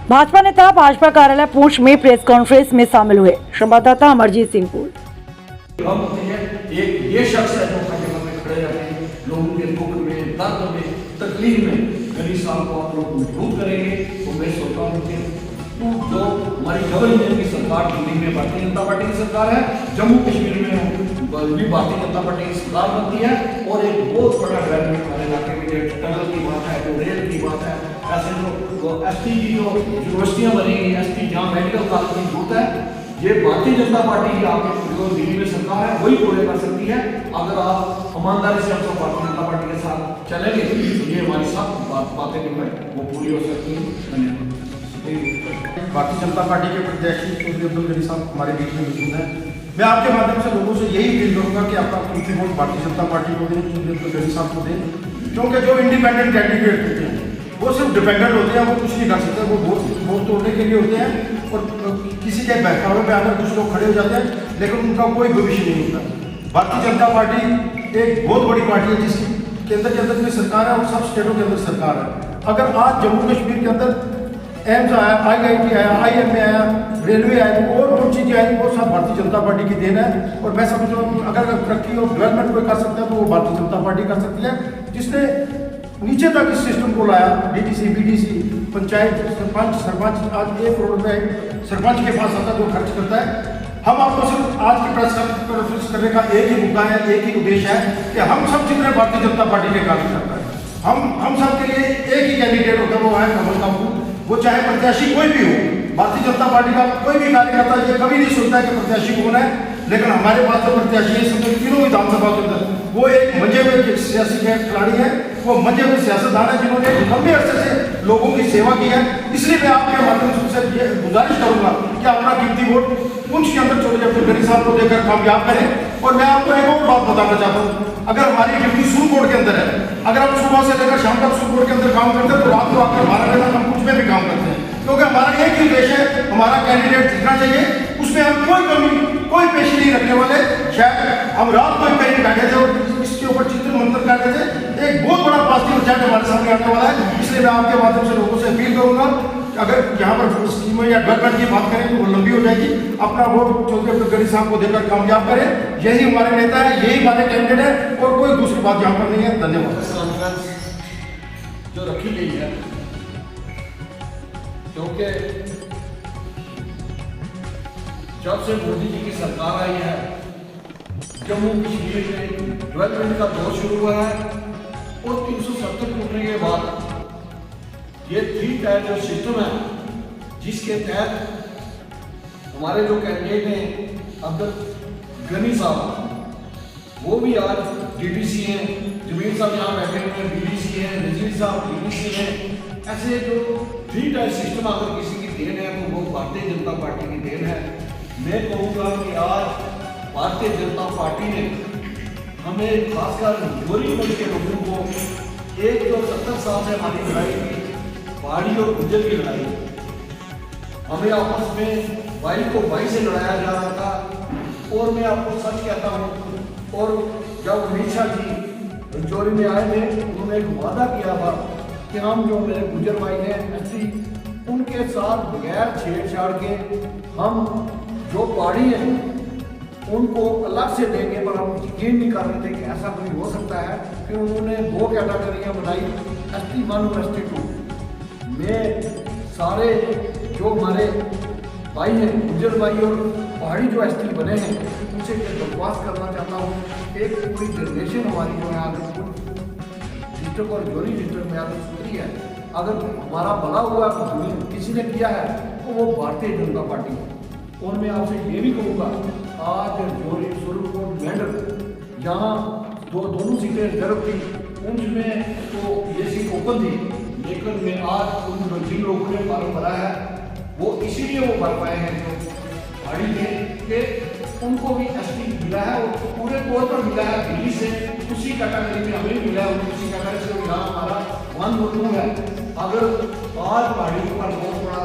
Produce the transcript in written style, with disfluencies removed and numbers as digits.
भाजपा नेता भाजपा कार्यालय पूंछ में प्रेस कॉन्फ्रेंस में शामिल हुए। संवाददाता अमरजीत सिंह पुर। एक ये शख्स है जो खंडवा में खड़े रहते हैं, लोगों के दुख में, दर्द में, तकलीफ में गनी साहब को आप लोग मजबूत करेंगे। तो मैं सोचता हूँ कि जो हमारी डबल इंजन की सरकार दिल्ली में भारतीय जनता पार्टी की सरकार है, जम्मू कश्मीर में भी भारतीय जनता पार्टी की सरकार बनती है, और एक बहुत बड़ा डेवलपमेंट हमारे इलाके में जो टनल की बात है, जो रेल की बात है, ऐसे जो एसटी की जो यूनिवर्सिटियाँ बनेगी, एसटी जहाँ मेडिकल कॉलेज की जरूरत है, ये भारतीय जनता पार्टी की आपके जो दिल्ली में सरकार है वही पूरे कर सकती है। अगर आप ईमानदारी से आपको भारतीय जनता पार्टी के साथ चलेंगे तो ये हमारी सब बातें जो है वो पूरी हो सकती हैं। धन्यवाद। भारतीय जनता पार्टी के प्रत्याशी चौधरी अब्दुल गनी साहब हमारे बीच में मौजूद हैं। मैं आपके माध्यम से लोगों से यही अपील करूंगा कि आप अपनी वोट भारतीय जनता पार्टी को दें, चौधरी अब्दुल गनी साहब को दें, क्योंकि जो इंडिपेंडेंट कैंडिडेट होते हैं वो सिर्फ डिपेंडेंट होते हैं, वो कुछ नहीं कर सकते, वो वोट तोड़ने के लिए होते हैं और किसी के बहकावे में आकर कुछ लोग खड़े हो जाते हैं, लेकिन उनका कोई भविष्य नहीं होता। भारतीय जनता पार्टी एक बहुत बड़ी पार्टी है जिसकी केंद्र के अंदर भी सरकार है और सब स्टेटों के अंदर सरकार है। अगर आज जम्मू कश्मीर के अंदर एम्स आया, IIT आया, IIM आया, रेलवे आया, और जो चीज़ें आई वो सब भारतीय जनता पार्टी की देन है। और मैं समझता हूँ अगर तरक्की और डेवलपमेंट कोई कर सकता है तो वो भारतीय जनता पार्टी कर सकती है, जिसने नीचे तक इस सिस्टम को लाया। DDC, BDC, पंचायत, सरपंच आज 1 करोड़ रुपए सरपंच के पास आता है जो खर्च करता है। हम आपको सिर्फ आज की प्रेस कॉन्फ्रेंस करने का एक ही मुद्दा है, एक ही उद्देश्य है कि हम सब जितने भारतीय जनता पार्टी के कार्य करता है, हम सब के लिए एक ही कैंडिडेट होता है, वो है कमल कामू। वो चाहे प्रत्याशी कोई भी हो, भारतीय जनता पार्टी का कोई भी कार्यकर्ता ये कभी नहीं सोचता कि प्रत्याशी कौन है, लेकिन हमारे पास जो प्रत्याशी है समझो तीनों विधानसभा के अंदर वो एक मंजे हुए सियासी खिलाड़ी है, वो मंजे हुए सियासतदान है जिन्होंने लंबे अरसे से लोगों की सेवा की है। इसलिए मैं आपके माध्यम से ये गुजारिश करूंगा कि अपना कीमती वोट पुंछ के अंदर चौधरी अब्दुल गनी साहब को देकर कामयाब करें। और मैं आपको एक और बात बताना चाहता हूँ, अगर हमारी ड्यूटी सुरकोट के अंदर है, अगर हम सुबह से लेकर शाम तक सुरकोट के अंदर काम करते हैं तो रात को आकर 12 बजे तक हम कुछ में भी काम करते हैं, क्योंकि हमारा एक ही उद्देश्य है, हमारा कैंडिडेट जीतना चाहिए, उसमें हम कोई कमी कोई पेशी नहीं रखने वाले। शायद हम रात को कहीं बैठे थे और इसके ऊपर चित्र मंत्र कर रहे थे, एक बहुत बड़ा पॉजिटिव रिजल्ट हमारे सामने आने वाला है। इसलिए मैं आपके माध्यम से लोगों से अपील करूंगा, अगर यहाँ पर स्कीमों या डेवलपमेंट की बात करें तो वो लंबी हो जाएगी, अपना वोट चौधरी अब्दुल गनी साहब को देकर कामयाब करें। यही हमारे नेता है, यही हमारे कैंडिडेट है और कोई दूसरी बात यहाँ पर नहीं है। धन्यवाद। जो रखी गई है, क्योंकि जब से मोदी जी की सरकार आई है जम्मू कश्मीर में डेवलपमेंट का दौर शुरू हुआ है, और 370 टूटने के बाद ये 3 टायर जो सिस्टम है, जिसके तहत हमारे जो कैंडिडेट हैं अब्दुल गनी साहब, वो भी आज DDC हैं, जमीर साहब यहाँ बैठे हुए हैं BDC हैं, नजीर साहब DDC हैं। ऐसे जो 3 टायर सिस्टम अगर किसी की देन है तो वो भारतीय जनता पार्टी की देन है। मैं कहूँगा कि आज भारतीय जनता पार्टी ने हमें खासकर गोरी वर्ग के लोगों को, एक जो 70 साल से हमारी लड़ाई थी पहाड़ी और गुज्जर की लड़ाई, हमें आपस में भाई को भाई से लड़ाया जा रहा था। और मैं आपको सच कहता हूँ, और जब अमित शाह जी रजौरी में आए थे उन्होंने एक वादा किया था कि हम जो मेरे गुज्जर भाई हैं ऐसी उनके साथ बगैर छेड़छाड़ के हम जो पहाड़ी हैं उनको अलग से देंगे, पर हम यकीन नहीं कर रहे थे कि ऐसा कोई हो सकता है। फिर उन्होंने 2 कैटेगरियाँ बनाई, ST1 और ST2। मैं सारे जो हमारे भाई हैं गुज्जर भाई और पहाड़ी जो ST बने हैं उनसे बकवास करना चाहता हूँ। एक पूरी जनरेशन हमारी जो है आगे डिस्ट्रिक्ट और जोरी डिस्ट्रिक्ट में आगे सुधरी है। अगर हमारा भला हुआ किसी ने किया है तो वो भारतीय जनता पार्टी है। और मैं आपसे ये भी कहूँगा, आज जोरी सुरकोट मेंढर जहाँ दोनों सीटें रिजर्व थी, उनमें तो ये सीट ओपन थी, लेकिन मैं आज उन जिन लोगों ने फॉर्म भरा है वो इसीलिए वो भर पाए हैं जो पहाड़ी थे कि उनको भी ST मिला है और पूरे तौर पर मिला है दिल्ली से, उसी कैटेगरी में हमें मिला है, उसी कैटेगरी से यहाँ हमारा 1 और 2 है। अगर आज पहाड़ी पर बहुत बड़ा